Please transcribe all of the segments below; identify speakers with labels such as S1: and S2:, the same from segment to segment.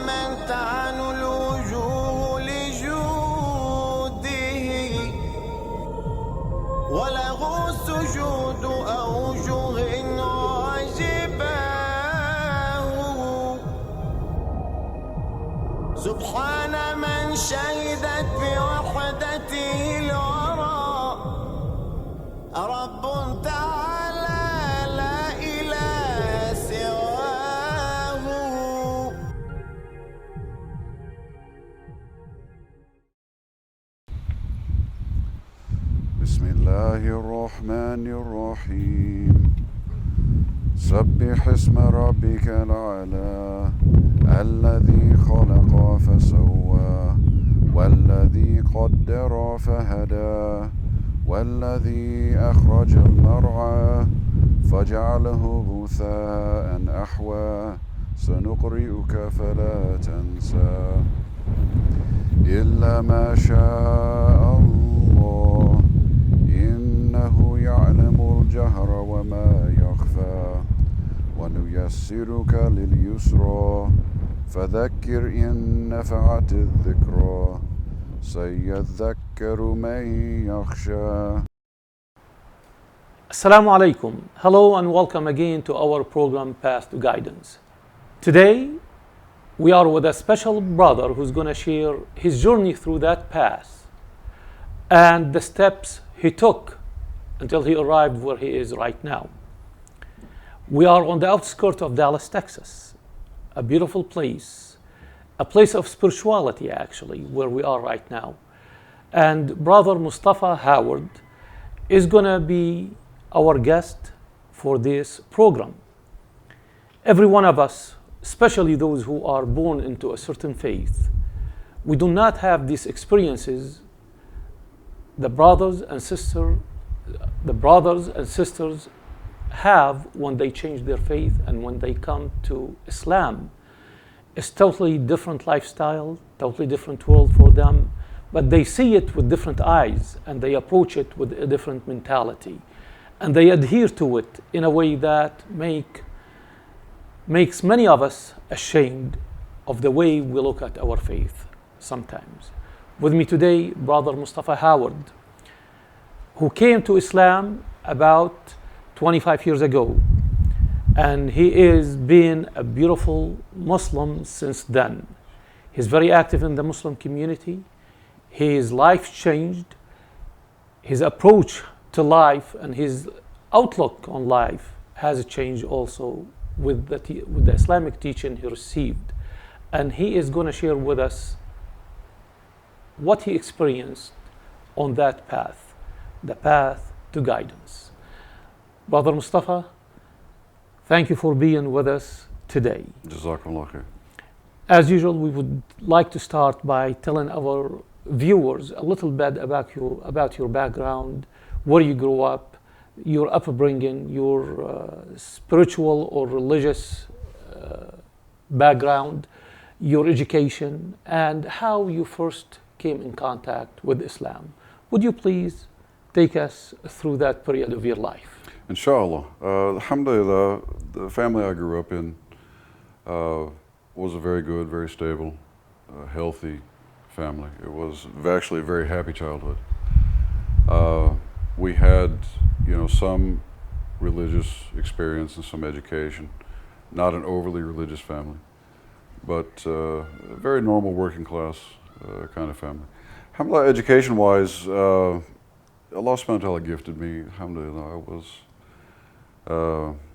S1: من تعن الوجوه لجوده وله سجود أوجه عجباه سبحان من شهدت بوحدته الورى رب تعالى لا إله سواه.
S2: بسم الله الرحمن الرحيم سبح اسم ربك الأعلى الذي خلق فسوى والذي قدر فهدى والذي أخرج المرعى فجعله غثاء أحوى سنقرئك فلا تنسى إلا ما شاء الله إنه يعلم الجهر وما يخفى ونيسرك لليسرى فذكر إن نفعت الذكرى سيذكر من يخشى.
S3: Assalamu alaikum. Hello and welcome again to our program Path to Guidance. Today we are with a special brother who's going to share his journey through that path and the steps he took until he arrived where he is right now. We are on the outskirts of Dallas, Texas, a beautiful place, a place of spirituality actually, where we are right now. And brother Mustafa Howard is going to be our guest for this program. Every one of us, especially those who are born into a certain faith, we do not have these experiences the brothers and sisters have when they change their faith and when they come to Islam. It's totally different lifestyle, totally different world for them, but they see it with different eyes and they approach it with a different mentality. And they adhere to it in a way that makes many of us ashamed of the way we look at our faith sometimes. With me today, brother Mustafa Howard, who came to Islam about 25 years ago. And he is being a beautiful Muslim since then. He's very active in the Muslim community. His life changed. His approach to life and his outlook on life has changed also with the Islamic teaching he received. And he is going to share with us what he experienced on that path, the path to guidance. Brother Mustafa, thank you for being with us today.
S2: Jazakallah khair.
S3: As usual, we would like to start by telling our viewers a little bit about your background, where you grew up, your upbringing, your spiritual or religious background, your education, and how you first came in contact with Islam. Would you please take us through that period of your life?
S2: Inshallah. Alhamdulillah, the family I grew up in was a very good, very stable, healthy family. It was actually a very happy childhood. We had, some religious experience and some education. Not an overly religious family, but a very normal working class kind of family. Alhamdulillah, education-wise, Allah subhanahu wa ta'ala gifted me. Alhamdulillah, I was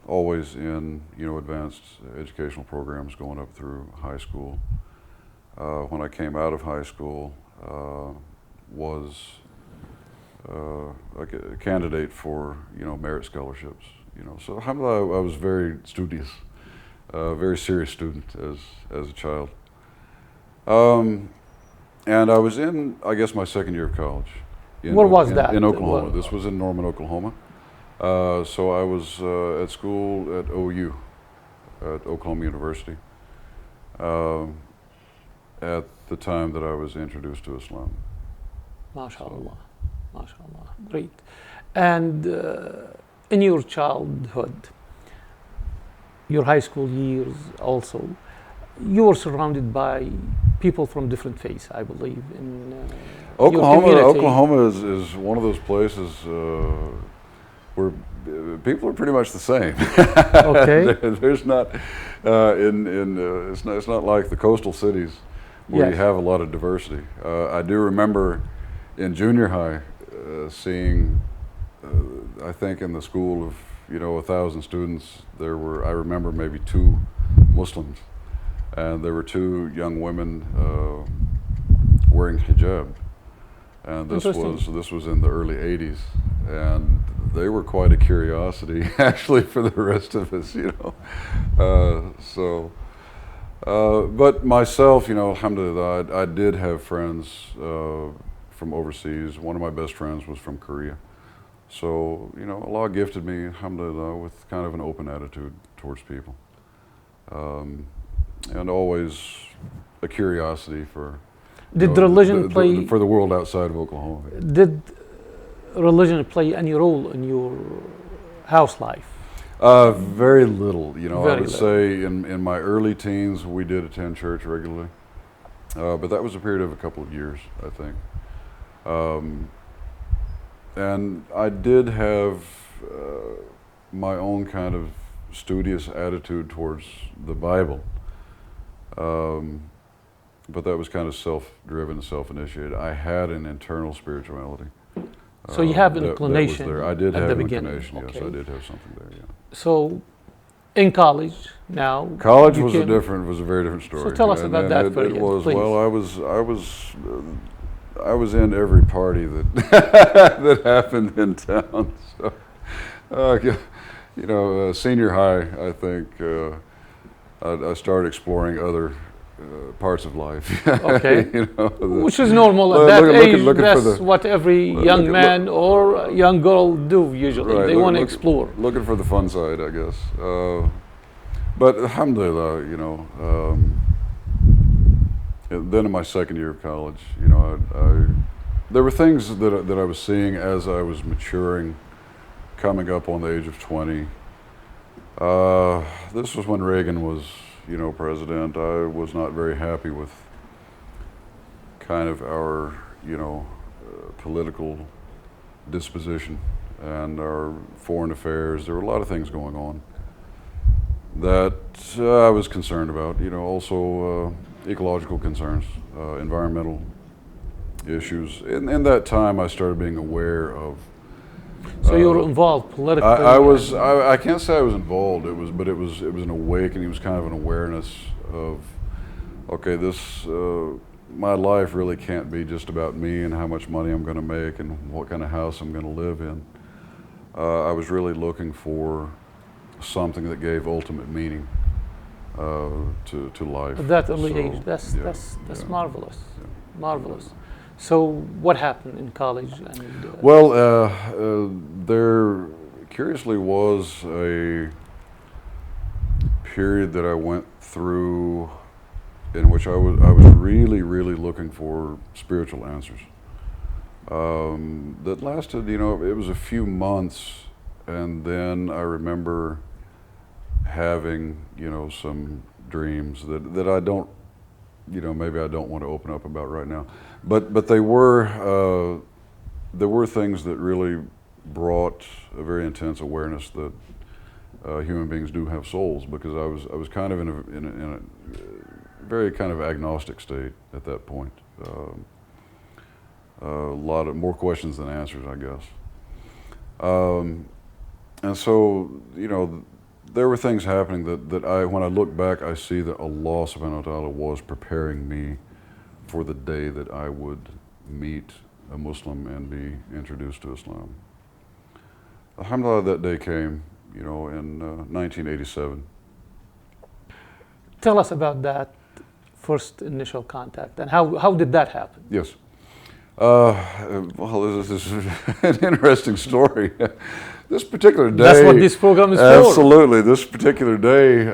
S2: always in, advanced educational programs going up through high school. When I came out of high school, was like a candidate for, merit scholarships. So alhamdulillah, I was very studious, very serious student as a child. And I was in, I guess, my second year of college.
S3: Where was that?
S2: In Oklahoma. This was in Norman, Oklahoma. So I was at school at OU, at Oklahoma University, at the time that I was introduced to Islam.
S3: MashaAllah, MashaAllah, great. And in your childhood, your high school years also, you were surrounded by people from different faiths, I believe, in your community.
S2: Oklahoma is one of those places where people are pretty much the same.
S3: Okay.
S2: There's not it's not like the coastal cities where you
S3: Yes.
S2: have a lot of diversity. I do remember in junior high seeing, I think in the school of 1,000 students, I remember maybe 2 Muslims, and there were 2 young women wearing hijab, and this was in the early '80s, and they were quite a curiosity actually for the rest of us, but myself, alhamdulillah, I did have friends from overseas. One of my best friends was from Korea. So, Allah gifted me, alhamdulillah, with kind of an open attitude towards people. And always a curiosity for
S3: Did religion play
S2: for the world outside of Oklahoma.
S3: Did religion play any role in your house life?
S2: Very little. I
S3: Very
S2: would say in my early teens we did attend church regularly, but that was a period of a couple of years, I think. And I did have my own kind of studious attitude towards the Bible, but that was kind of self-driven, self-initiated. I had an internal spirituality.
S3: So you have an
S2: that
S3: inclination.
S2: was there. I did
S3: at
S2: have
S3: the
S2: an
S3: beginning.
S2: inclination. Yes,
S3: Okay.
S2: I did have something there. Yeah.
S3: So, in college now.
S2: College
S3: you
S2: was
S3: came-
S2: was a very different story.
S3: So tell us about
S2: And
S3: that
S2: it,
S3: period,
S2: it was
S3: please.
S2: well. I was in every party that that happened in town. So, senior high, I think I started exploring other parts of life.
S3: Okay. Which is normal at
S2: Look-
S3: that
S2: look-
S3: age.
S2: looking for
S3: That's
S2: the-
S3: what every young
S2: look-
S3: man or young girl do usually.
S2: Right,
S3: They
S2: look-
S3: want to
S2: look-
S3: explore.
S2: Looking for the fun side, I guess. But alhamdulillah, then in my second year of college, there were things that I was seeing as I was maturing, coming up on the age of 20. This was when Reagan was, president. I was not very happy with kind of our, political disposition and our foreign affairs. There were a lot of things going on that I was concerned about. Also ecological concerns, environmental issues. In that time, I started being aware of.
S3: So you were involved politically.
S2: I can't say I was involved. It was an awakening. It was kind of an awareness of, okay, my life really can't be just about me and how much money I'm going to make and what kind of house I'm going to live in. I was really looking for something that gave ultimate meaning to life.
S3: At that early
S2: So,
S3: age, that's
S2: yeah.
S3: marvelous, marvelous. So what happened in college? And,
S2: Well, there curiously was a period that I went through in which I was really, really looking for spiritual answers. That lasted, it was a few months, and then I remember having, some dreams that I don't, maybe I don't want to open up about right now. But there were things that really brought a very intense awareness that human beings do have souls, because I was kind of in a very kind of agnostic state at that point. A lot of more questions than answers, I guess. And so, there were things happening that when I look back, I see that Allah subhanahu wa ta'ala was preparing me for the day that I would meet a Muslim and be introduced to Islam. Alhamdulillah, that day came, in 1987.
S3: tell us about that first initial contact and how did that happen?
S2: Yes. Well, this is an interesting story. This particular day.
S3: That's what this program is for.
S2: Absolutely. This particular day,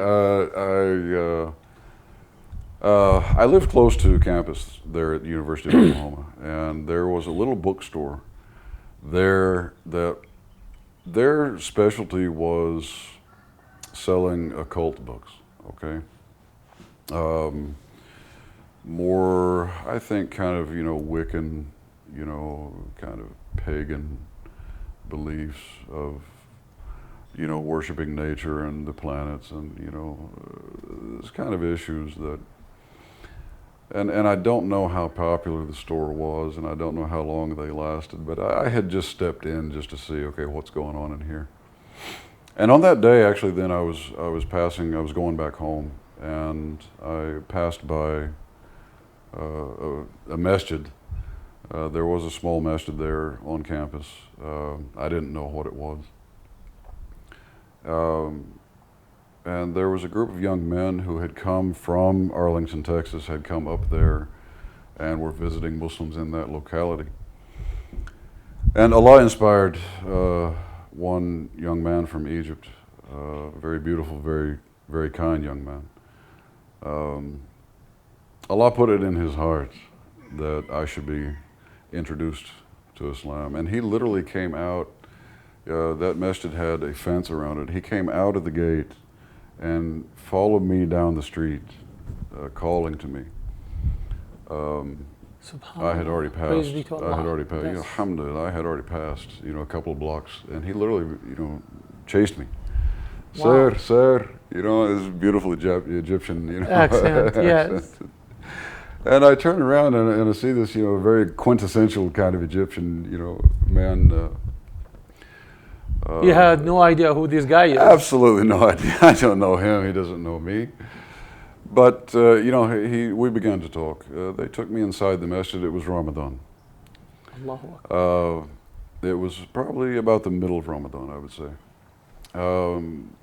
S2: I lived close to campus there at the University of Oklahoma, and there was a little bookstore there that their specialty was selling occult books, okay? More, I think, kind of, Wiccan, kind of pagan beliefs of, worshiping nature and the planets and, this kind of issues that, and I don't know how popular the store was, and I don't know how long they lasted, but I had just stepped in just to see, okay, what's going on in here. And on that day, actually, then I was going back home, and I passed by a masjid. There was a small masjid there on campus. I didn't know what it was. And there was a group of young men who had come from Arlington, Texas, had come up there and were visiting Muslims in that locality. And Allah inspired one young man from Egypt, very beautiful, very, very kind young man. Allah put it in his heart that I should be introduced to Islam. And he literally came out, that masjid had a fence around it. He came out of the gate and followed me down the street, calling to me. I had already passed.
S3: Yes.
S2: Alhamdulillah, I had already passed, a couple of blocks, and he literally, chased me.
S3: Wow.
S2: Sir, this beautiful Egyptian,
S3: Accent, yes.
S2: And I turn around and I see this, very quintessential kind of Egyptian, man.
S3: You had no idea who this guy is.
S2: Absolutely no idea. I don't know him. He doesn't know me. But we began to talk. They took me inside the masjid. It was Ramadan.
S3: Allahu Akbar.
S2: It was probably about the middle of Ramadan, I would say.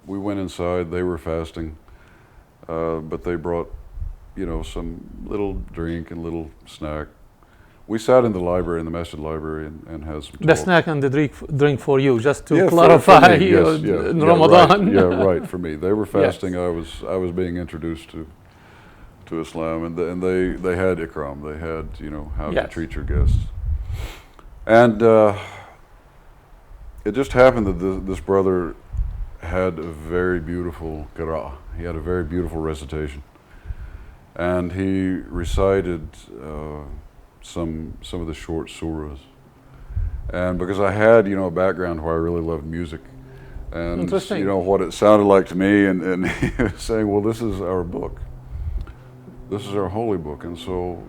S2: We went inside. They were fasting, but they brought, some little drink and little snack. We sat in the library, in the masjid library, and had some talk.
S3: The snack and the drink for you, just to
S2: Yeah,
S3: clarify,
S2: for me, yes,
S3: in
S2: yeah,
S3: Ramadan.
S2: Right, yeah, right, for me. They were fasting.
S3: Yes.
S2: I was being introduced to Islam, and they had ikram. They had, how to treat your guests. And it just happened that this brother had a very beautiful qira'ah. He had a very beautiful recitation. And he recited some of the short surahs. And because I had, a background where I really loved music, and what it sounded like to me, and he was saying, well, this is our book. This is our holy book. And so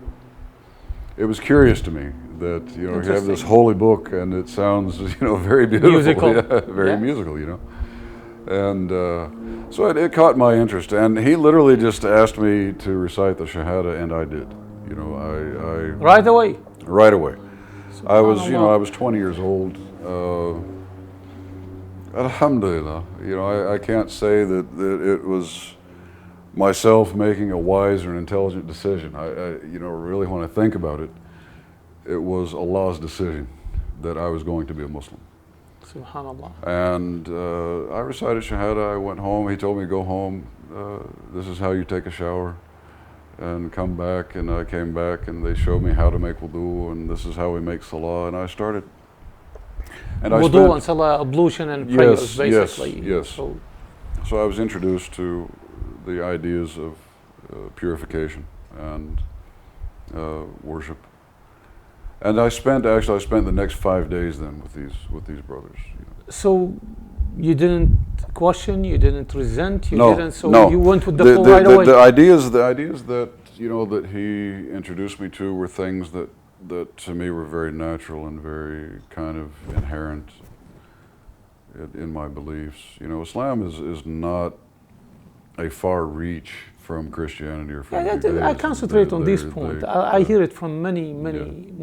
S2: it was curious to me that, you have this holy book and it sounds, very beautiful.
S3: Musical.
S2: Yeah, very musical, And so it caught my interest. And he literally just asked me to recite the Shahada, and I did.
S3: Right away?
S2: Right away. I was 20 years old. Alhamdulillah. I can't say that it was myself making a wise or intelligent decision. I really when I think about it, it was Allah's decision that I was going to be a Muslim.
S3: Subhanallah.
S2: And I recited Shahada. I went home. He told me to go home. This is how you take a shower and come back. And I came back and they showed me how to make wudu, and this is how we make salah. And I started. And
S3: wudu and salah, ablution and prayers, basically.
S2: Yes. So I was introduced to the ideas of purification and worship. And I spent the next 5 days then with these brothers.
S3: So you didn't question, you didn't resent, you went with the flow right away.
S2: The ideas that that he introduced me to were things that to me were very natural and very kind of inherent in my beliefs. Islam is not a far reach from Christianity or from Judaism.
S3: I concentrate on this point. I hear it from many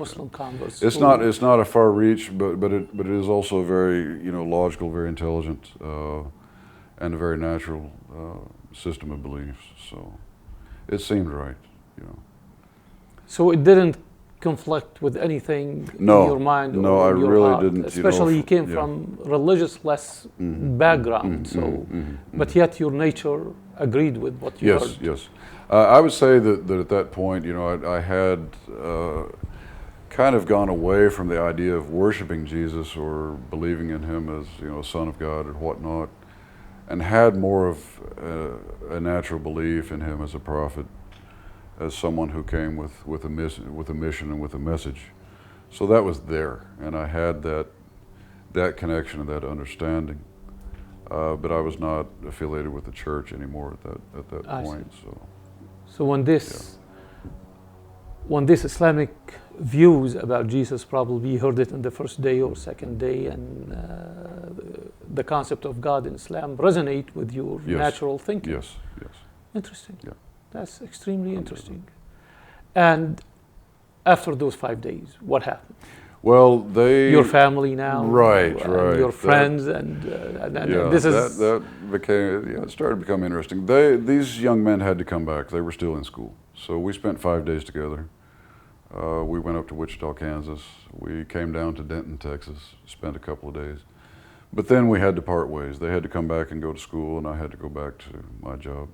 S3: Muslim converts.
S2: It's not a far reach, but it is also very logical, very intelligent, and a very natural system of beliefs. So it seemed right.
S3: So it didn't conflict with anything in your mind or
S2: I
S3: your
S2: really
S3: heart.
S2: didn't.
S3: Especially you came from religious-less background, but yet your nature agreed with what you heard.
S2: Yes. I would say that at that point, I had kind of gone away from the idea of worshiping Jesus or believing in him as, Son of God or whatnot. and had more of a natural belief in him as a prophet, as someone who came with a mission and with a message. So that was there, and I had that connection and that understanding. But I was not affiliated with the church anymore at that point.
S3: So when this Islamic views about Jesus, probably heard it in the first day or second day, and the concept of God in Islam resonate with your natural thinking.
S2: Yes, yes.
S3: Interesting.
S2: Yeah.
S3: That's extremely interesting. And after those 5 days, what happened?
S2: Well,
S3: your family now,
S2: right,
S3: your friends, and this is
S2: that became it started to become interesting. These young men had to come back. They were still in school, so we spent 5 days together. We went up to Wichita, Kansas. We came down to Denton, Texas. Spent a couple of days, but then we had to part ways. They had to come back and go to school, and I had to go back to my job.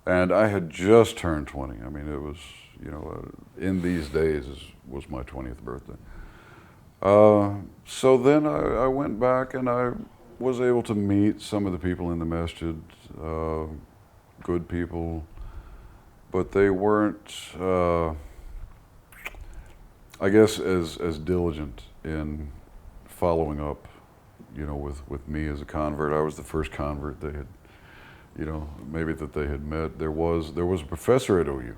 S2: And I had just turned 20. I mean, it was, in these days was my 20th birthday. So then I went back and I was able to meet some of the people in the masjid, good people, but they weren't, I guess, as diligent in following up, with me as a convert. I was the first convert they had, maybe that they had met. There was a professor at OU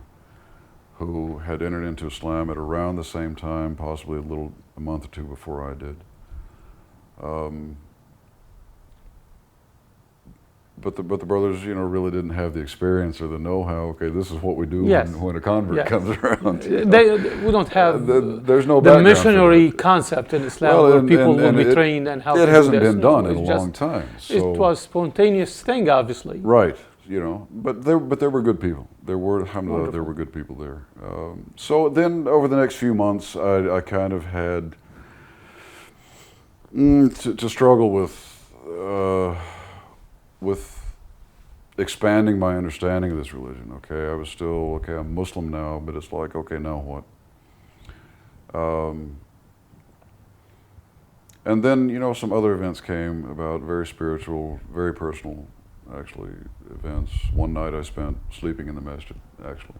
S2: who had entered into Islam at around the same time, possibly a month or two before I did. But the brothers, really didn't have the experience or the know-how. Okay, this is what we do when a convert comes around.
S3: We don't have
S2: there's no
S3: the missionary concept in Islam where people will be trained and how to do this.
S2: It hasn't been done in a long time. So.
S3: It was a spontaneous thing, obviously.
S2: Right, but there were good people. There were, alhamdulillah, there were good people there. So then over the next few months, I kind of had to struggle with expanding my understanding of this religion. Okay, I was still, I'm Muslim now, but it's like, okay, now what? And then, some other events came about, very spiritual, very personal, actually, events. One night I spent sleeping in the masjid, actually.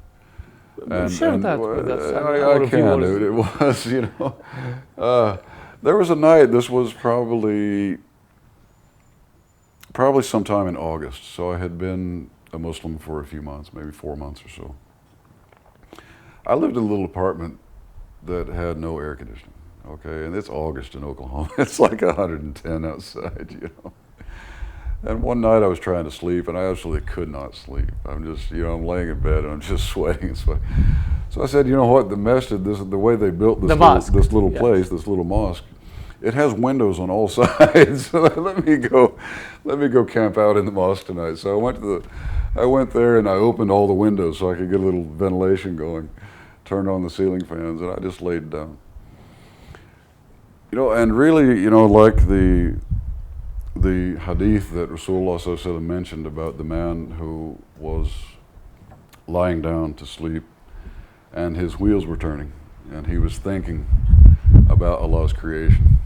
S3: Share that with us.
S2: I can. It was, there was a night, this was probably sometime in August. So I had been a Muslim for a few months, maybe 4 months or so. I lived in a little apartment that had no air conditioning, okay? And it's August in Oklahoma. It's like 110 outside, And one night I was trying to sleep and I absolutely could not sleep. I'm just, I'm laying in bed and I'm just sweating and sweating. So I said, you know what, the masjid, the way they built this little place, this little mosque, it has windows on all sides. So let me go camp out in the mosque tonight. So I went there and I opened all the windows so I could get a little ventilation going, turned on the ceiling fans, and I just laid down. And really, like the hadith that Rasulullah sallallahu alaihi wasallam mentioned about the man who was lying down to sleep and his wheels were turning and he was thinking about Allah's creation.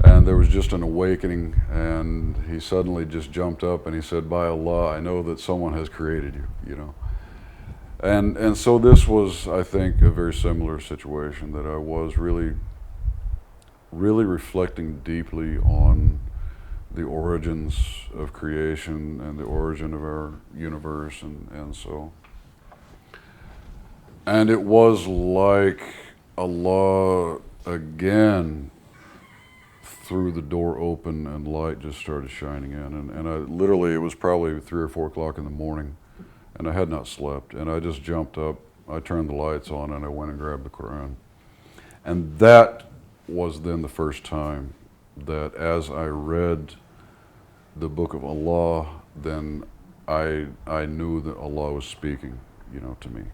S2: And there was just an awakening, and he suddenly just jumped up and he said, by Allah, I know that someone has created you, And so this was, I think, a very similar situation, that I was really, really reflecting deeply on the origins of creation and the origin of our universe, and so. And it was like Allah again threw the door open and light just started shining in. And I literally, it was probably 3 or 4 o'clock in the morning and I had not slept. And I just jumped up, I turned the lights on and I went and grabbed the Quran. And that was then the first time that as I read the book of Allah, then I knew that Allah was speaking, to me.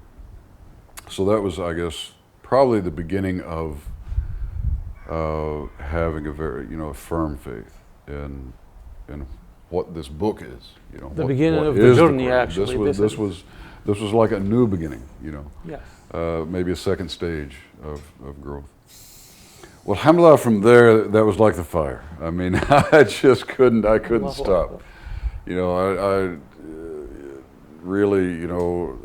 S2: So that was, I guess, probably the beginning of having a very, a firm faith in what this book is.
S3: The beginning of the journey, actually.
S2: This was like a new beginning.
S3: Yes.
S2: Maybe a second stage of growth. Well, alhamdulillah, from there, that was like the fire. I mean, I couldn't
S3: Allahu
S2: stop.
S3: Akbar.
S2: You know, I really, you know,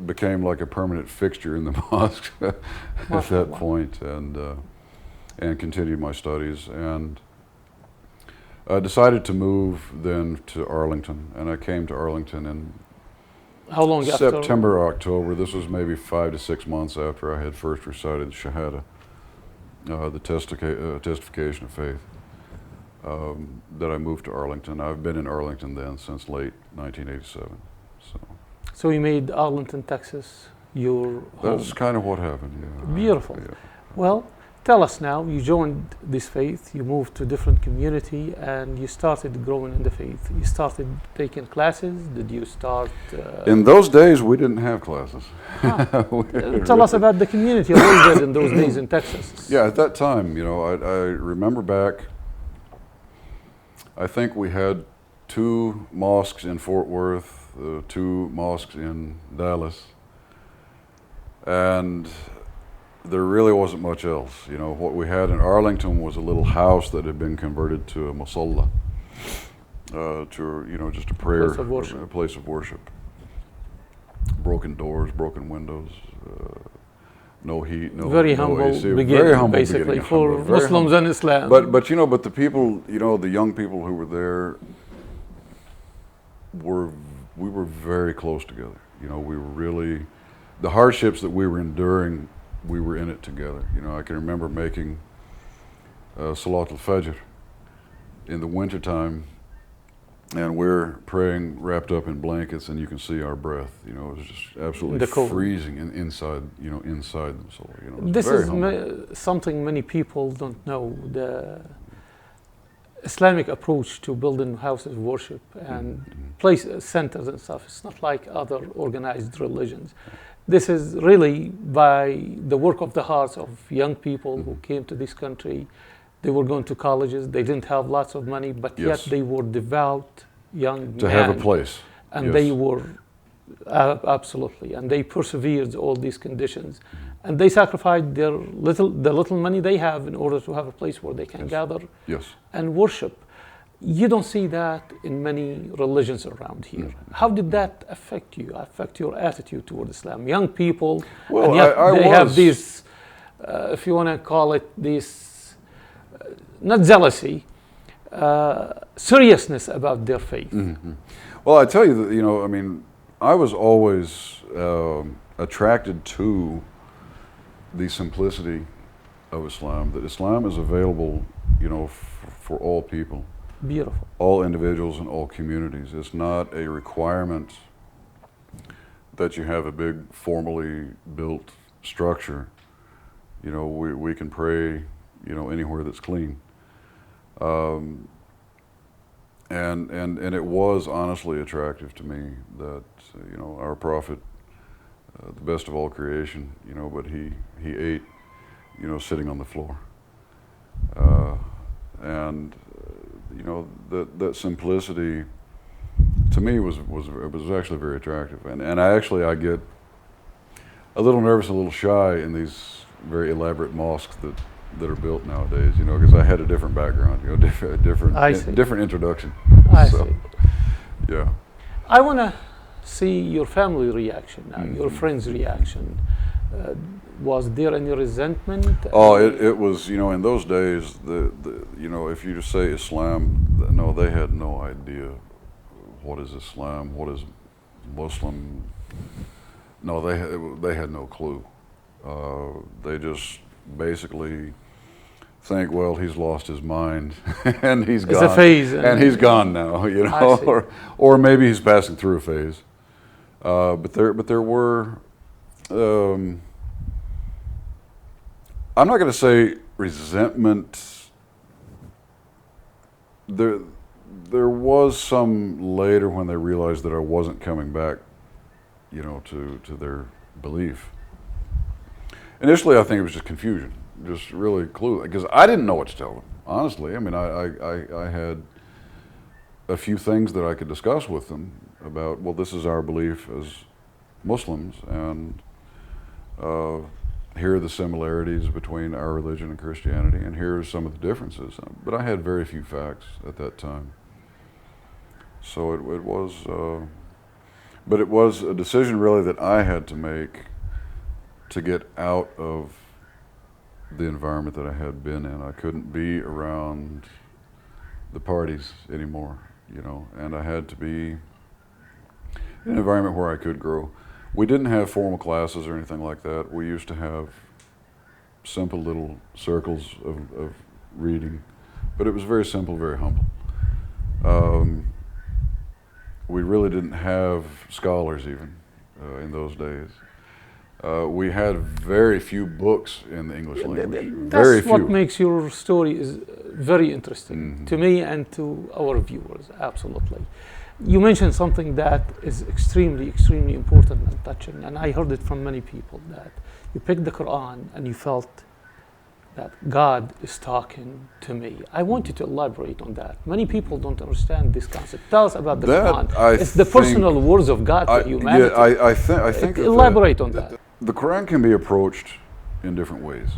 S2: became like a permanent fixture in the mosque at that point, and continued my studies, and I decided to move then to Arlington, and I came to Arlington in
S3: How long after?
S2: September, October. This was maybe 5 to 6 months after I had first recited Shahada, the testification of faith, that I moved to Arlington. I've been in Arlington then since late 1987.
S3: So you made Arlington, Texas, your home.
S2: That's kind of what happened. Yeah.
S3: Beautiful.
S2: Yeah.
S3: Well, tell us now. You joined this faith. You moved to a different community, and you started growing in the faith. You started taking classes. Did you start?
S2: In those days, we didn't have classes.
S3: Tell us about the community a little bit in those days in Texas.
S2: Yeah, at that time, you know, I remember back. I think we had 2 mosques in Fort Worth, 2 mosques in Dallas, and there really wasn't much else. You know, what we had in Arlington was a little house that had been converted to a musalla, to, you know, just a prayer,
S3: place of worship.
S2: a place of worship. Broken doors, broken windows, no heat, no
S3: Very
S2: no
S3: humble
S2: AC.
S3: beginning,
S2: Very humble
S3: basically,
S2: beginning,
S3: for
S2: humble, very
S3: Muslims
S2: humble.
S3: and Islam.
S2: But you know, but the people, you know, the young people who were there, we were very close together. You know, we were really, the hardships that we were enduring, we were in it together. You know, I can remember making Salat al-Fajr in the wintertime, and we're praying wrapped up in blankets, and you can see our breath. You know, it was just absolutely freezing inside, you know, inside them. So, you know,
S3: this is something many people don't know. The Islamic approach to building houses of worship and place centers and stuff, it's not like other organized religions. This is really by the work of the hearts of young people who came to this country. They were going to colleges, they didn't have lots of money, but yet they were devout young men.
S2: To have a place.
S3: And they were, absolutely, and they persevered all these conditions. And they sacrificed the little money they have in order to have a place where they can gather and worship. You don't see that in many religions around here. How did that affect you, affect your attitude toward Islam? Young people,
S2: well,
S3: and yet they have this, if you want to call it this, not jealousy, seriousness about their faith.
S2: Well, I tell you that, you know, I mean, I was always attracted to the simplicity of Islam, that Islam is available, you know, for all people.
S3: Beautiful.
S2: All individuals and all communities. It's not a requirement that you have a big formally built structure. You know, we can pray, you know, anywhere that's clean. And it was honestly attractive to me that, you know, our Prophet, the best of all creation, you know, but he ate, you know, sitting on the floor. You know, that simplicity to me was actually very attractive. And I get a little nervous, a little shy in these very elaborate mosques that are built nowadays, you know, because I had a different background, you know, different introduction.
S3: I see.
S2: Yeah.
S3: I want to see your family reaction now, your friends' reaction. Was there any resentment?
S2: Oh, it was, you know, in those days, you know, if you just say Islam, no, they had no idea what is Islam, what is Muslim. No, they had no clue. They just basically think, well, he's lost his mind and he's gone.
S3: It's a phase.
S2: And he's gone now, you know, or maybe he's passing through a phase. But there were, I'm not going to say resentment. There was some later when they realized that I wasn't coming back, you know, to their belief. Initially, I think it was just confusion, just really clueless, because I didn't know what to tell them. Honestly, I mean, I had a few things that I could discuss with them about, well, this is our belief as Muslims, and here are the similarities between our religion and Christianity, and here are some of the differences. But I had very few facts at that time. So it was, but it was a decision really that I had to make to get out of the environment that I had been in. I couldn't be around the parties anymore, you know, and I had to be in an environment where I could grow. We didn't have formal classes or anything like that. We used to have simple little circles of reading, but it was very simple, very humble. We really didn't have scholars even in those days. We had very few books in the English language. Very
S3: That's what
S2: few.
S3: makes your story is very interesting to me and to our viewers, absolutely. You mentioned something that is extremely, extremely important and touching, and I heard it from many people, that you picked the Quran and you felt that God is talking to me. I want you to elaborate on that. Many people don't understand this concept. Tell us about the Quran. It's the personal words of God to humanity.
S2: Yeah, I think
S3: elaborate on that.
S2: The Quran can be approached in different ways.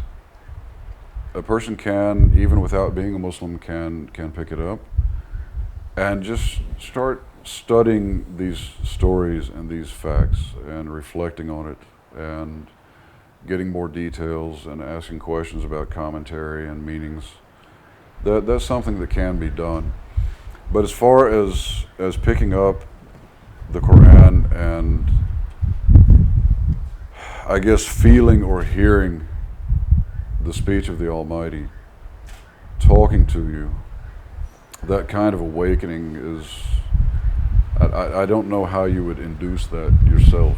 S2: A person can, even without being a Muslim, can pick it up and just start studying these stories and these facts and reflecting on it and getting more details and asking questions about commentary and meanings. That's something that can be done. But as far as picking up the Quran and I guess feeling or hearing the speech of the Almighty talking to you, that kind of awakening is, I don't know how you would induce that yourself.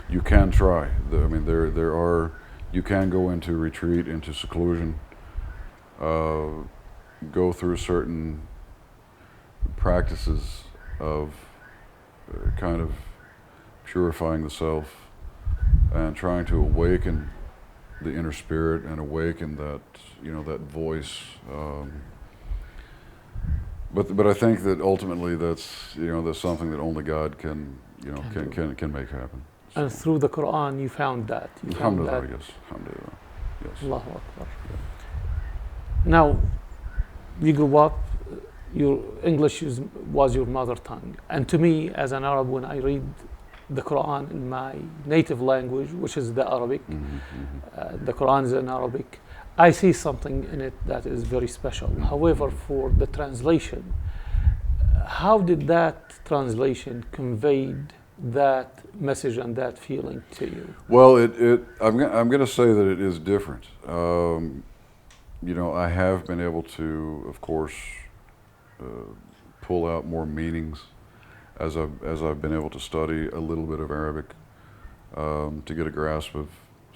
S2: You can try. I mean, there are, you can go into retreat, into seclusion, go through certain practices of kind of purifying the self and trying to awaken the inner spirit and awaken that, you know, that voice. But I think that ultimately that's, you know, that's something that only God can, you know, can make happen. So.
S3: And through the Quran, you found that. You found
S2: Alhamdulillah,
S3: that.
S2: yes. Alhamdulillah, yes.
S3: Allahu Akbar. Now, you grew up, your English was your mother tongue. And to me, as an Arab, when I read the Quran in my native language, which is the Arabic, the Quran is in Arabic, I see something in it that is very special. However, for the translation, how did that translation conveyed that message and that feeling to you?
S2: Well, I'm going to say that it is different. You know, I have been able to, of course, pull out more meanings as I've been able to study a little bit of Arabic, to get a grasp of,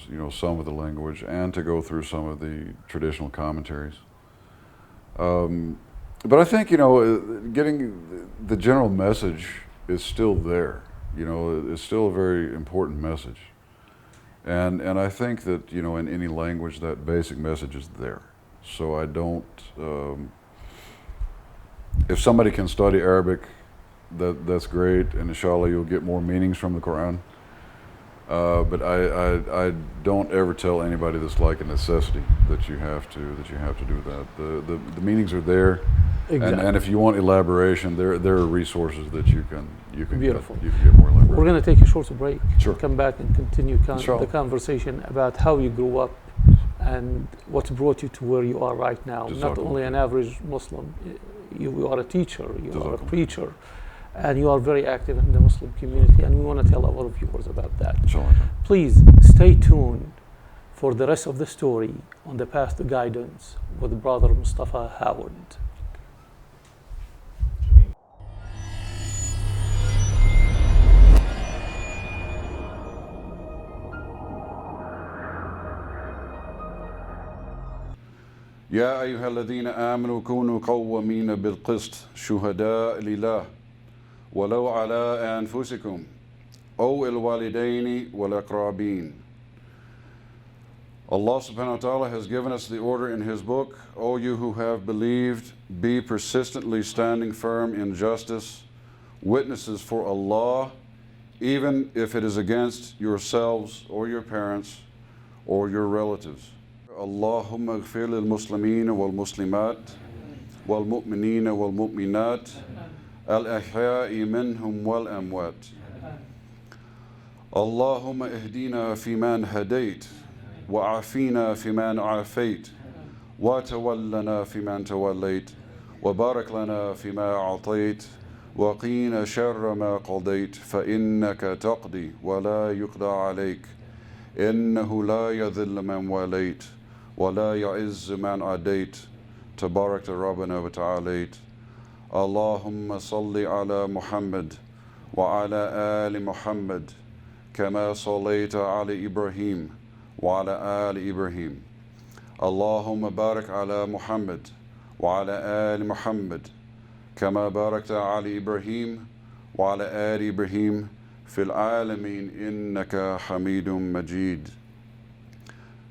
S2: you know, some of the language and to go through some of the traditional commentaries. But I think, you know, getting the general message is still there. You know, it's still a very important message. And I think that, you know, in any language, that basic message is there. So I don't, if somebody can study Arabic, that's great, and inshallah you'll get more meanings from the Quran. But I don't ever tell anybody that's like a necessity that you have to do that. The meanings are there, exactly. and if you want elaboration, there are resources that you can
S3: Beautiful.
S2: You can get more elaboration.
S3: We're going to take a short break.
S2: Sure.
S3: Come back and continue the conversation about how you grew up and what brought you to where you are right now. Not only an average Muslim, you are a teacher, you are a preacher, and you are very active in the Muslim community, and we want to tell our viewers about that. Please stay tuned for the rest of the story on the path to guidance with Brother Mustafa Howard.
S2: يا أيها الذين آمنوا كونوا قوامين بالقسط شهداء لله ولو على أنفسكم أو الوالدين والأقربين. Allah subhanahu wa ta'ala has given us the order in His book, O you who have believed, be persistently standing firm in justice, witnesses for Allah, even if it is against yourselves or your parents or your relatives. Allahumma ighfir lil muslimeen wal muslimat wal mu'mineen wal mu'minat al ahya'i minhum wal amwat. Allahumma ihdina fiman hadayt wa afina fiman afayt wa tawallana fiman tawallayt wa barak lana fima a'tayt وقينا شر ما قضيت فإنك تقضي ولا يقضى عليك إنه لا يذل من واليت ولا يعز من عاديت تبارك ربنا وتعاليت اللهم صل على محمد وعلى آل محمد كما صليت على إبراهيم وعلى آل إبراهيم اللهم بارك على محمد وعلى آل محمد كما باركت على إبراهيم وعلى آل إبراهيم في العالمين إنك حميد مجيد.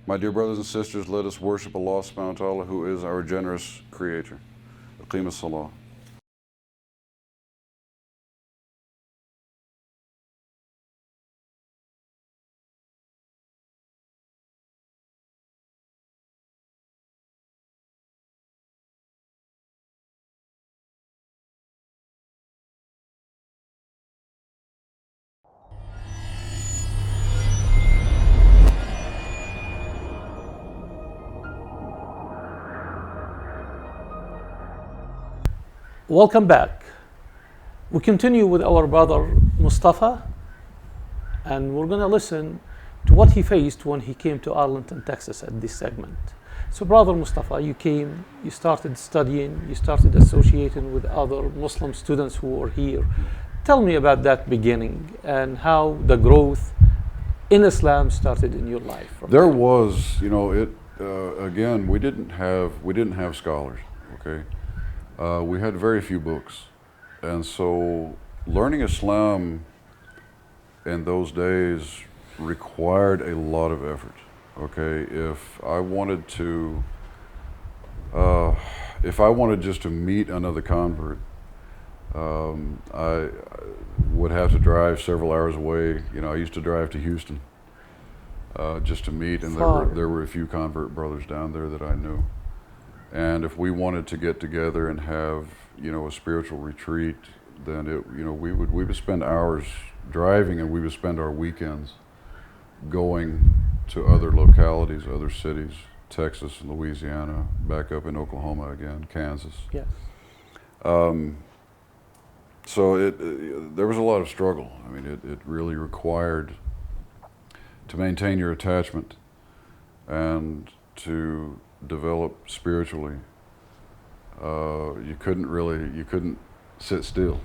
S2: My dear brothers and sisters, let us worship Allah subhanahu wa ta'ala, who is our generous creator. Aqim as-salah.
S3: Welcome back. We continue with our brother Mustafa, and we're going to listen to what he faced when he came to Arlington, Texas at this segment. So, brother Mustafa, you came, you started studying, you started associating with other Muslim students who were here. Tell me about that beginning and how the growth in Islam started in your life.
S2: There was, again, we didn't have scholars, okay? We had very few books, and so learning Islam in those days required a lot of effort. Okay, if I wanted just to meet another convert, I would have to drive several hours away. I used to drive to Houston just to meet, and there were a few convert brothers down there that I knew. And if we wanted to get together and have, a spiritual retreat, then we would spend hours driving, and we would spend our weekends going to other localities, other cities, Texas and Louisiana, back up in Oklahoma again, Kansas.
S3: Yes.
S2: So there was a lot of struggle. I mean, it really required to maintain your attachment and to develop spiritually. You couldn't sit still.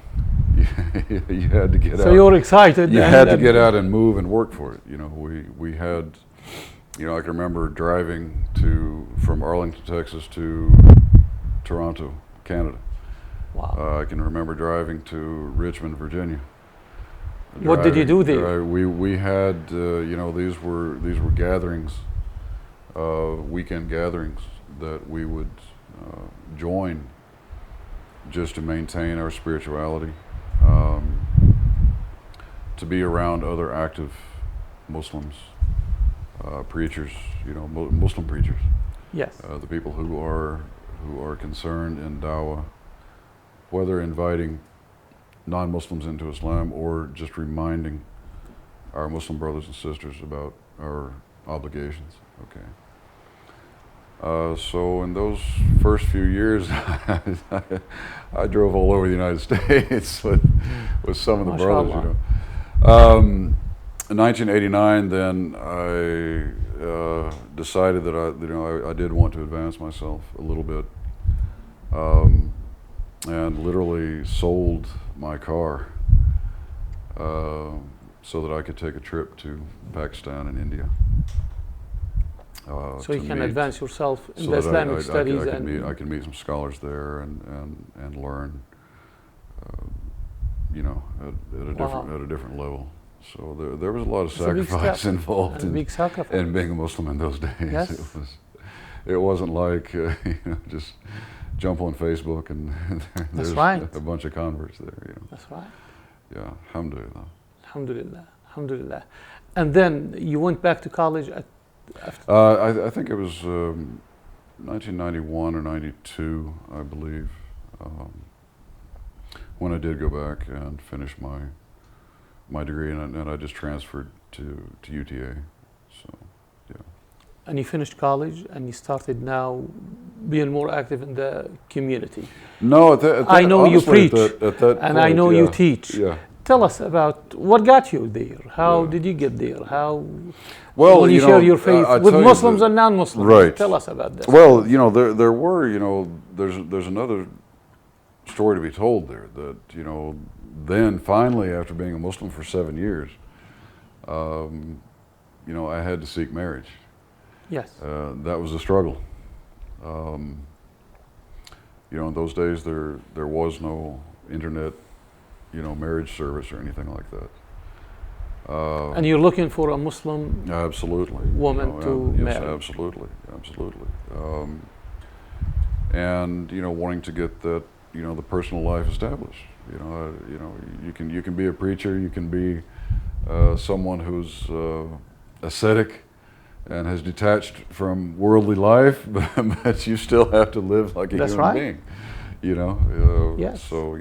S2: You had to get out.
S3: So you were excited.
S2: You had to get out and move and work for it. We had, I can remember driving from Arlington, Texas to Toronto, Canada.
S3: Wow.
S2: I can remember driving to Richmond, Virginia.
S3: What did you do there?
S2: We had, these were gatherings, weekend gatherings that we would join just to maintain our spirituality, to be around other active Muslims, preachers, Muslim preachers.
S3: Yes.
S2: The people who are concerned in dawah, whether inviting non-Muslims into Islam or just reminding our Muslim brothers and sisters about our obligations. Okay. So in those first few years, I drove all over the United States with some of the brothers. In 1989, then I decided that I did want to advance myself a little bit, and literally sold my car so that I could take a trip to Pakistan and India.
S3: So you can advance yourself in the Islamic studies,
S2: I can meet some scholars there and learn, at a different level. So there was a lot of sacrifice involved in being a Muslim in those days.
S3: Yes.
S2: It wasn't like just jump on Facebook and there's a bunch of converts there.
S3: That's right.
S2: Yeah, alhamdulillah.
S3: Alhamdulillah, alhamdulillah. And then you went back to college after.
S2: I think it was 1991 or 92, I believe, when I did go back and finish my degree, and I just transferred to UTA. So, yeah.
S3: And you finished college and you started now being more active in the community.
S2: No, at that,
S3: I know you
S2: honestly,
S3: preach,
S2: at that
S3: and
S2: point,
S3: I know
S2: yeah,
S3: you teach.
S2: Yeah.
S3: Tell us about what got you there. How
S2: Yeah.
S3: did you get there? How
S2: Well,
S3: when you share your faith
S2: I
S3: with
S2: tell you
S3: Muslims
S2: that-
S3: and non-Muslims?
S2: Right.
S3: Tell us about this.
S2: Well, there were, there's another story to be told there, that, then finally, after being a Muslim for 7 years, I had to seek marriage.
S3: Yes.
S2: That was a struggle. In those days there was no internet, marriage service or anything like that.
S3: And you're looking for a Muslim
S2: Absolutely.
S3: woman to
S2: yes,
S3: marry.
S2: absolutely, absolutely. And wanting to get that, the personal life established. You can be a preacher, you can be someone who's ascetic and has detached from worldly life, but you still have to live like a
S3: That's
S2: human
S3: right.
S2: being.
S3: Yes.
S2: So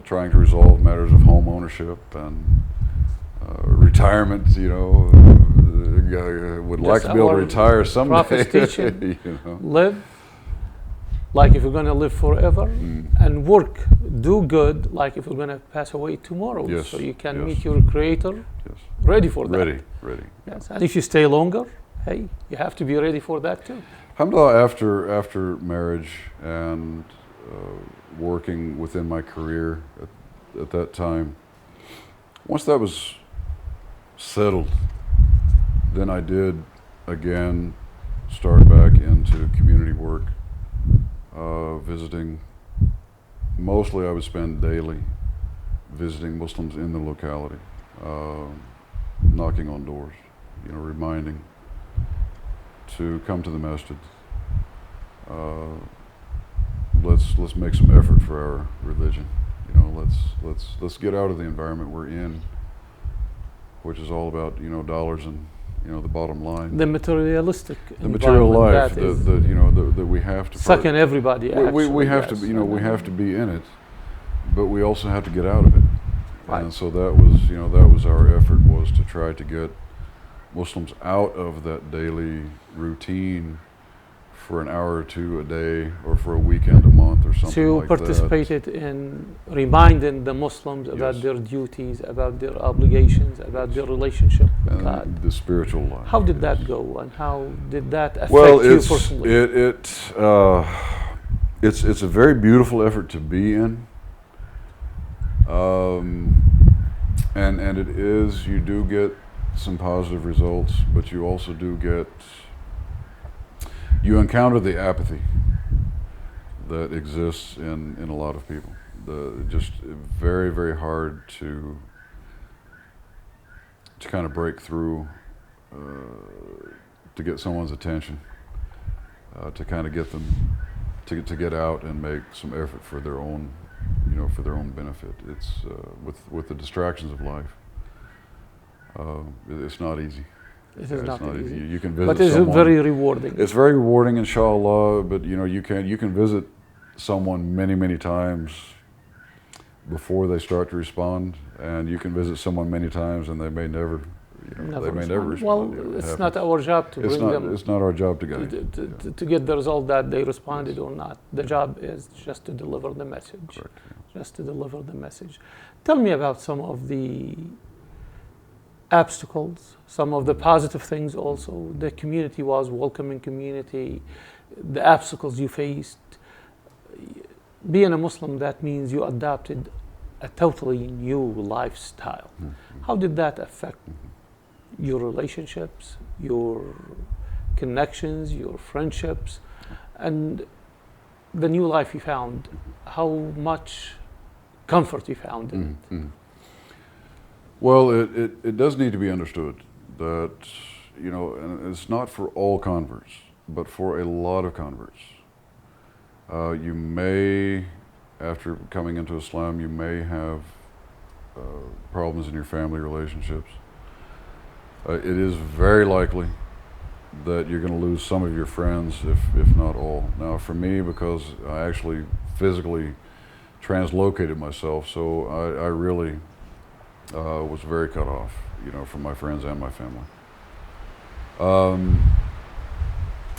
S2: trying to resolve matters of home ownership and retirement. Would like to be able to
S3: our
S2: retire someday.
S3: Prophet's teaching, live like if you're going to live forever, and work, do good like if you're going to pass away tomorrow.
S2: Yes,
S3: So you can
S2: yes.
S3: meet your Creator
S2: Yes.
S3: ready for that.
S2: Ready.
S3: Yes. And if you stay longer, hey, you have to be ready for that too.
S2: Alhamdulillah, after marriage and working within my career at that time, once that was settled, then I did again start back into community work, visiting. Mostly I would spend daily visiting Muslims in the locality, knocking on doors, reminding to come to the masjid. Let's make some effort for our religion. Let's get out of the environment we're in, which is all about dollars and the bottom line.
S3: The materialistic
S2: The material life
S3: that
S2: that we have to
S3: sucking everybody.
S2: we have to we have to be in it, but we also have to get out of it.
S3: Right.
S2: And so that was our effort, was to try to get Muslims out of that daily routine for an hour or two a day, or for a weekend, a month, or something
S3: So you
S2: like that.
S3: participated in reminding the Muslims about
S2: Yes.
S3: their duties, about their obligations, about their relationship with
S2: And
S3: God.
S2: the spiritual life.
S3: How did
S2: yes.
S3: that go, and how did that affect
S2: Well,
S3: you personally?
S2: it's a very beautiful effort to be in, and it is. You do get some positive results, but you also do you encounter the apathy that exists in a lot of people. Just very, very hard to kind of break through, to get someone's attention, to kind of get them to get out and make some effort for their own, for their own benefit. It's with the distractions of life. It's not easy.
S3: It is not easy.
S2: You can visit
S3: But is it
S2: someone.
S3: very rewarding?
S2: It's very rewarding, inshallah. But you can visit someone many times before they start to respond, and you can visit someone many times and they may never, they may never respond.
S3: Well, it's not our job to bring them.
S2: It's not our job to get
S3: To get the result that they responded or not. The job is just to deliver the message.
S2: Correct,
S3: Just to deliver the message. Tell me about some of the obstacles, some of the positive things also. The community was welcoming community, the obstacles you faced. Being a Muslim, that means you adopted a totally new lifestyle.
S2: Mm-hmm.
S3: How did that affect your relationships, your connections, your friendships, and the new life you found? How much comfort you found in it?
S2: Mm-hmm. Well, it does need to be understood that, and it's not for all converts, but for a lot of converts. You may, after coming into Islam, you may have problems in your family relationships. It is very likely that you're going to lose some of your friends, if not all. Now, for me, because I actually physically translocated myself, so I really was very cut off, from my friends and my family.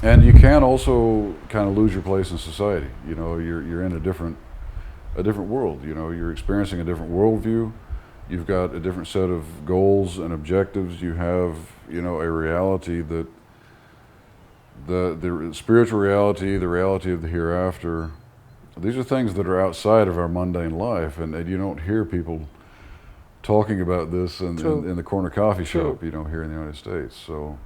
S2: And you can also kind of lose your place in society. You're in a different world. You're experiencing a different worldview. You've got a different set of goals and objectives. You have, a reality that the spiritual reality, the reality of the hereafter. These are things that are outside of our mundane life, and you don't hear people talking about this in the corner coffee shop, here in the United States. So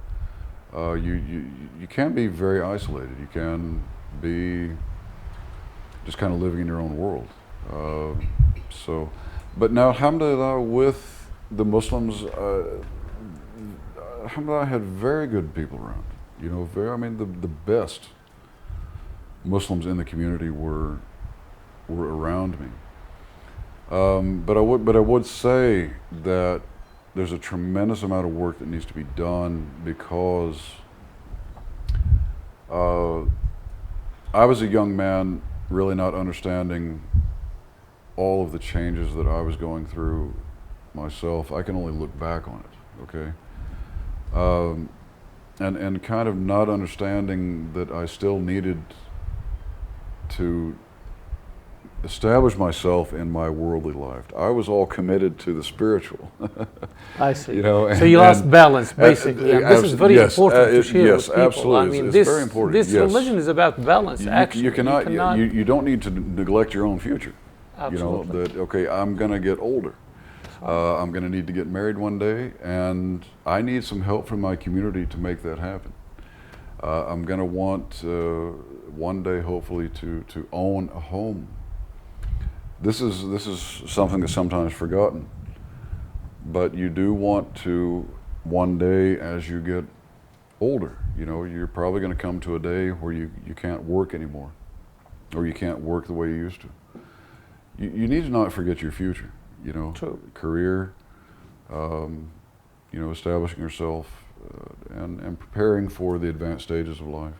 S2: you can be very isolated. You can be just kind of living in your own world. But now, alhamdulillah, with the Muslims, alhamdulillah, I had very good people around. The best Muslims in the community were around me. But I would say that there's a tremendous amount of work that needs to be done, because I was a young man really not understanding all of the changes that I was going through myself. I can only look back on it, okay? And kind of not understanding that I still needed to establish myself in my worldly life. I was all committed to the spiritual.
S3: I see. So you lost balance, basically. And this is very important to share with people.
S2: Absolutely. It's very important.
S3: This religion is about balance, actually.
S2: You don't need to neglect your own future.
S3: Absolutely.
S2: Okay, I'm going to get older. I'm going to need to get married one day, and I need some help from my community to make that happen. I'm going to want one day, hopefully, to own a home. This is something that's sometimes forgotten, but you do want to one day, as you get older, you're probably going to come to a day where you can't work anymore, or you can't work the way you used to. You need to not forget your future,
S3: True.
S2: Career, establishing yourself, and preparing for the advanced stages of life.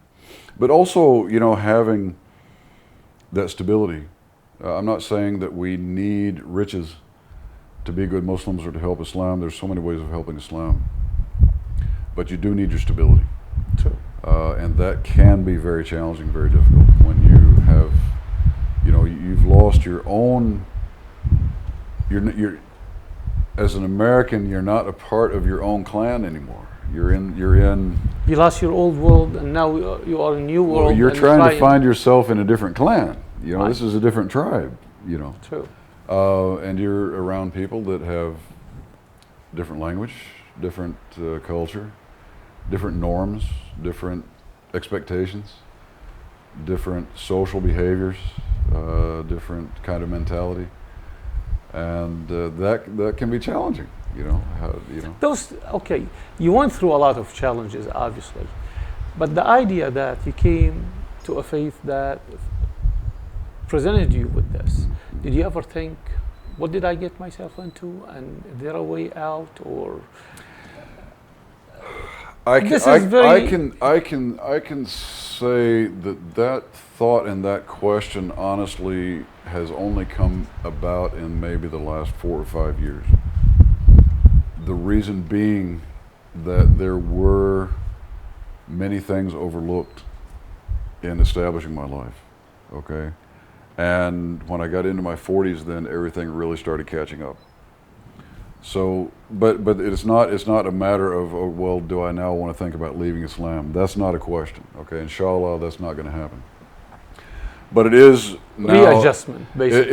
S2: But also, having that stability. I'm not saying that we need riches to be good Muslims or to help Islam. There's so many ways of helping Islam. But you do need your stability.
S3: True.
S2: And that can be very challenging, very difficult when you have, you've lost your own, you're as an American, you're not a part of your own clan anymore. You're in.
S3: You lost your old world, and now you are in a new world.
S2: Well, you're trying to find yourself in a different clan.
S3: Right.
S2: This is a different tribe.
S3: True.
S2: And you're around people that have different language, different culture, different norms, different expectations, different social behaviors, different kind of mentality, and that can be challenging.
S3: Okay, you went through a lot of challenges, obviously, but the idea that you came to a faith that presented you with this, did you ever think, what did I get myself into, and is there a way out, or?
S2: I can say that thought and that question honestly has only come about in maybe the last 4 or 5 years. The reason being that there were many things overlooked in establishing my life, okay? And when I got into my 40s, then everything really started catching up. So, but it's not a matter of, oh, well, do I now want to think about leaving Islam? That's not a question, okay? Inshallah, that's not going to happen. But it is now
S3: readjustment, basically.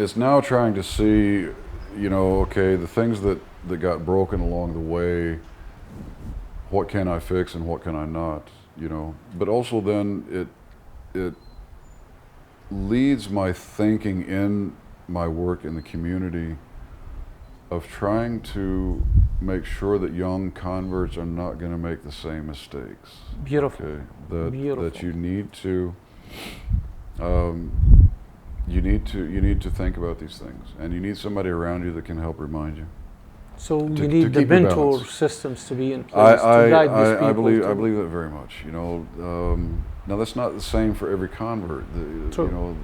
S2: It's now trying to see, okay, the things that got broken along the way, what can I fix and what can I not, But also then it leads my thinking in my work in the community of trying to make sure that young converts are not going to make the same mistakes.
S3: Beautiful.
S2: Okay?
S3: Beautiful.
S2: That you need to you need to think about these things, and you need somebody around you that can help remind you.
S3: So
S2: To-
S3: you need
S2: to
S3: the
S2: keep your
S3: mentor
S2: balance.
S3: systems to be in place to guide these people.
S2: I believe that very much. You know, now that's not the same for every convert.
S3: True.
S2: You know,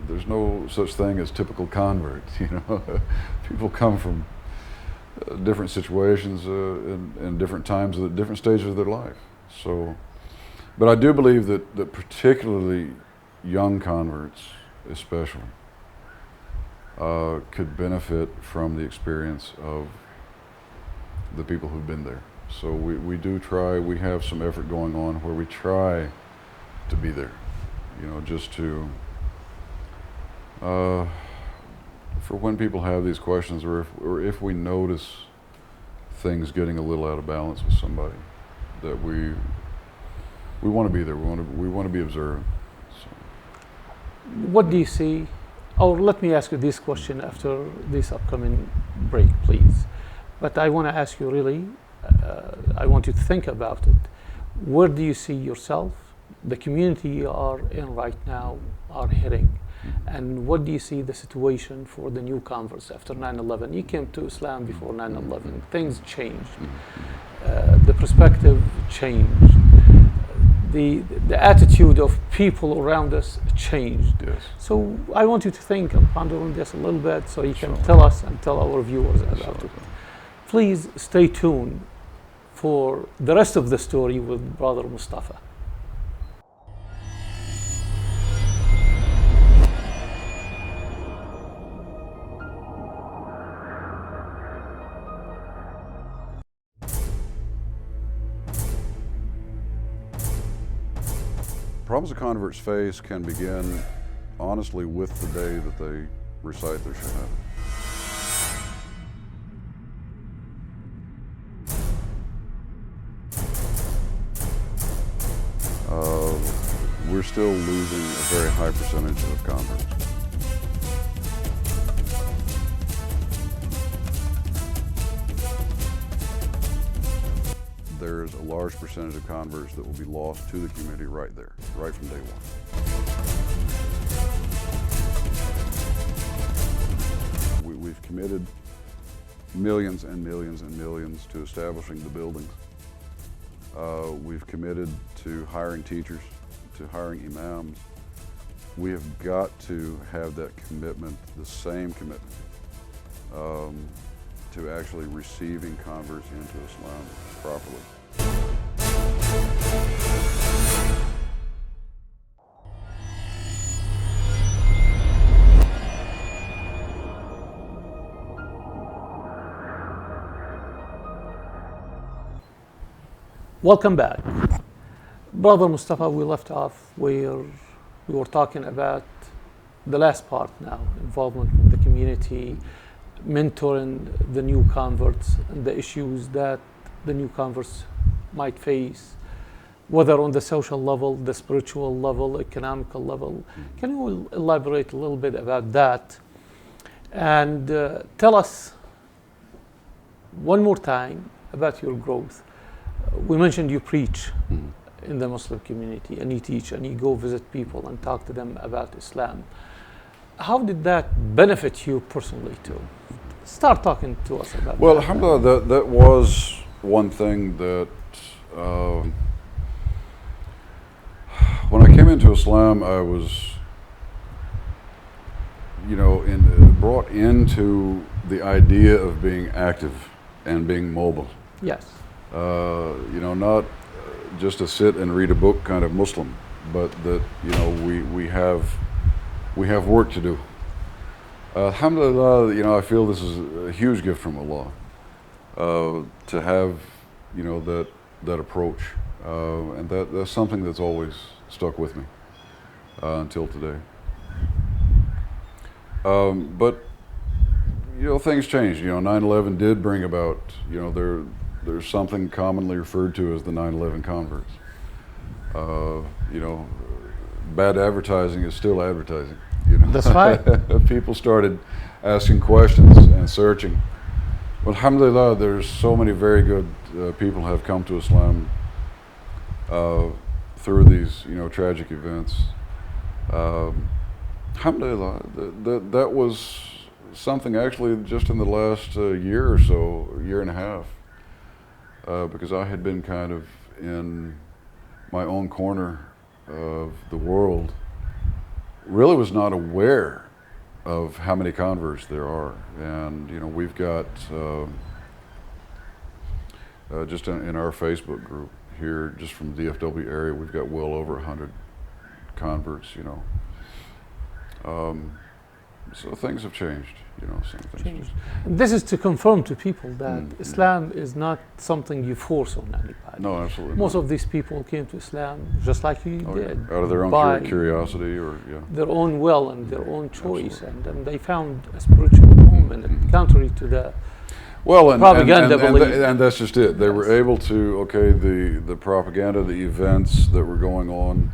S2: there's no such thing as typical converts. You know, people come from different situations in different times, at different stages of their life. So, but I do believe that particularly young converts, especially, could benefit from the experience of the people who've been there. So we do try, we have some effort going on where we try to be there, you know, just to, for when people have these questions, or if we notice things getting a little out of balance with somebody, that we want to be there, we want to be observant. So.
S3: What do you see? Or let me ask you this question after this upcoming break, please. But I want to ask you really, I want you to think about it. Where do you see yourself, the community you are in right now, are heading? And what do you see the situation for the new converts after 9/11? You came to Islam before 9/11. Things changed. The perspective changed. The attitude of people around us changed.
S2: Yes.
S3: So I want you to think and ponder on this a little bit so you can tell us and tell our viewers about it. Please stay tuned for the rest of the story with Brother Mustafa.
S2: Problems that converts face can begin, honestly, with the day that they recite their Shahada. We're still losing a very high percentage of converts. There's a large percentage of converts that will be lost to the community right there, right from day one. We've committed millions and millions and millions to establishing the buildings. We've committed to hiring teachers, to hiring imams. We have got to have that commitment, the same commitment, to actually receiving converts into Islam properly.
S3: Welcome back. Brother Mustafa, we left off where we were talking about the last part now, involvement with the community, mentoring the new converts and the issues that the new converts might face, whether on the social level, the spiritual level, economical level. Can you elaborate a little bit about that and tell us one more time about your growth? We mentioned you preach in the Muslim community and you teach and you go visit people and talk to them about Islam. How did that benefit you personally too? Start talking to us about
S2: Well,
S3: that.
S2: alhamdulillah, that was one thing that when I came into Islam, I was, you know, brought into the idea of being active and being mobile.
S3: Yes.
S2: You know, not just a sit and read a book kind of Muslim, but that, you know, we have work to do. Alhamdulillah, you know, I feel this is a huge gift from Allah to have, you know, that approach, and that's something that's always stuck with me until today. But you know, things changed. You know, 9/11 did bring about, you know, there's something commonly referred to as the 9/11 converts. You know, bad advertising is still advertising. You know?
S3: That's right.
S2: People started asking questions and searching. Well, alhamdulillah, there's so many very good people have come to Islam through these, you know, tragic events. Alhamdulillah, that was something actually just in the last year or so, year and a half, because I had been kind of in my own corner of the world, really was not aware of how many converts there are. And we've got just in our Facebook group here, just from the DFW area, we've got well over 100 converts. So things have changed. Some things
S3: Changed. And this is to confirm to people that Islam is not something you force on anybody.
S2: No, absolutely.
S3: Most
S2: not.
S3: of these people came to Islam just like you
S2: Oh,
S3: did,
S2: out of their own
S3: by
S2: curiosity, or
S3: their own will and their own choice, and they found a spiritual home, and contrary to the
S2: well, and
S3: propaganda belief.
S2: and that's just it. They
S3: Yes.
S2: were able to, okay, the propaganda, the events that were going on,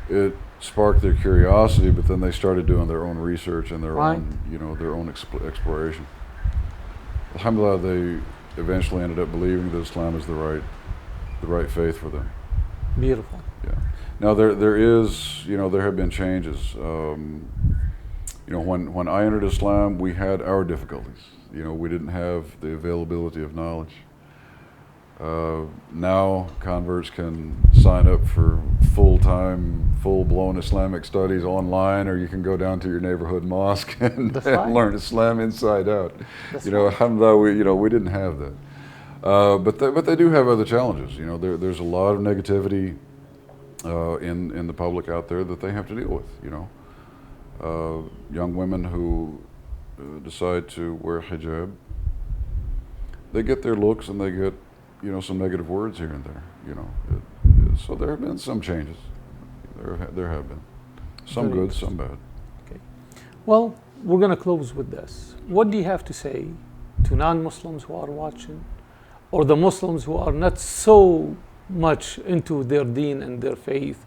S2: it sparked their curiosity, but then they started doing their own research and their
S3: Right.
S2: own, their own exploration. Alhamdulillah, they eventually ended up believing that Islam is the right faith for them.
S3: Beautiful.
S2: Yeah. Now there is, there have been changes. When I entered Islam, we had our difficulties. We didn't have the availability of knowledge. Now converts can sign up for full-time, full-blown Islamic studies online, or you can go down to your neighborhood mosque and,
S3: That's right.
S2: learn Islam inside out.
S3: That's
S2: Right. Alhamdulillah, we didn't have that. But they do have other challenges. There's a lot of negativity in the public out there that they have to deal with. Young women who decide to wear hijab, they get their looks and they get some negative words here and there. So there have been some changes. There have been some
S3: Very
S2: good, some bad.
S3: Okay. Well, we're going to close with this. What do you have to say to non-Muslims who are watching, or the Muslims who are not so much into their deen and their faith?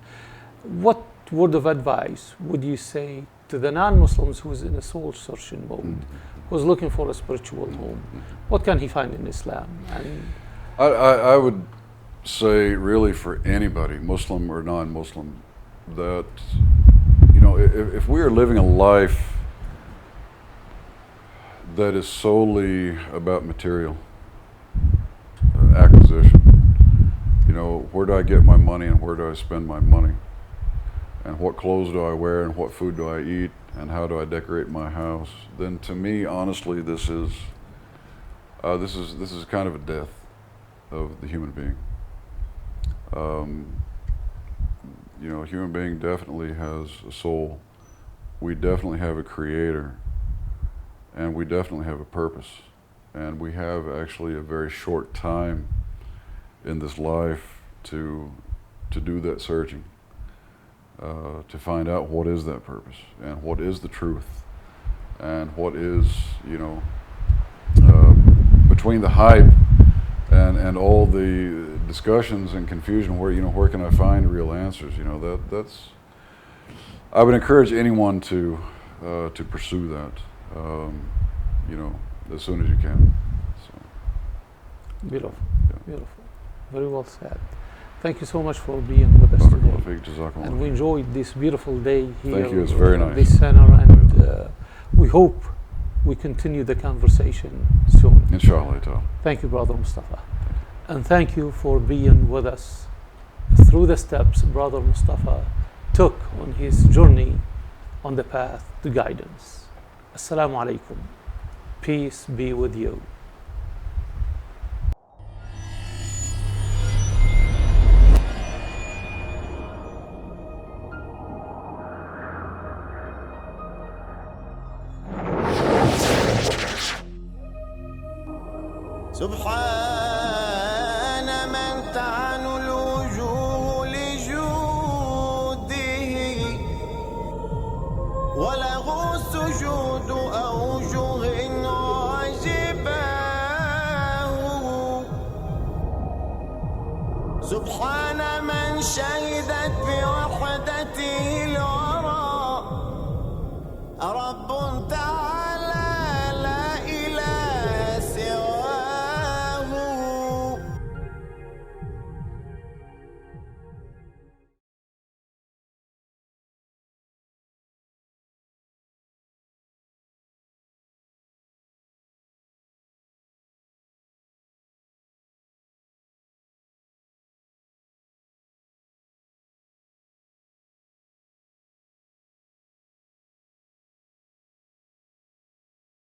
S3: What word of advice would you say to the non-Muslims who's in a soul-searching mode, who's looking for a spiritual home? What can he find in Islam? And
S2: I would say, really, for anybody, Muslim or non-Muslim, that if we are living a life that is solely about material acquisition, where do I get my money and where do I spend my money, and what clothes do I wear and what food do I eat and how do I decorate my house, then to me, honestly, this is kind of a death of the human being. A human being definitely has a soul. We definitely have a creator, and we definitely have a purpose. And we have actually a very short time in this life to do that searching, to find out what is that purpose and what is the truth, and what is, between the hype and all the discussions and confusion, where can I find real answers? That's. I would encourage anyone to pursue that, as soon as you can. So,
S3: beautiful,
S2: yeah.
S3: beautiful. Very well said. Thank you so much for being with us today.
S2: Jazakallah.
S3: And we enjoyed this beautiful day here.
S2: Thank you, it's very
S3: at
S2: nice.
S3: This center, and we hope we continue the conversation soon.
S2: Inshallah ta'ala.
S3: Thank you, Brother Mustafa. And thank you for being with us through the steps Brother Mustafa took on his journey on the path to guidance. Assalamu alaikum. Peace be with you.
S1: سبحان من تعن الوجوه لجوده وله سجود أوجه عجباه سبحان من شهدت بوحدته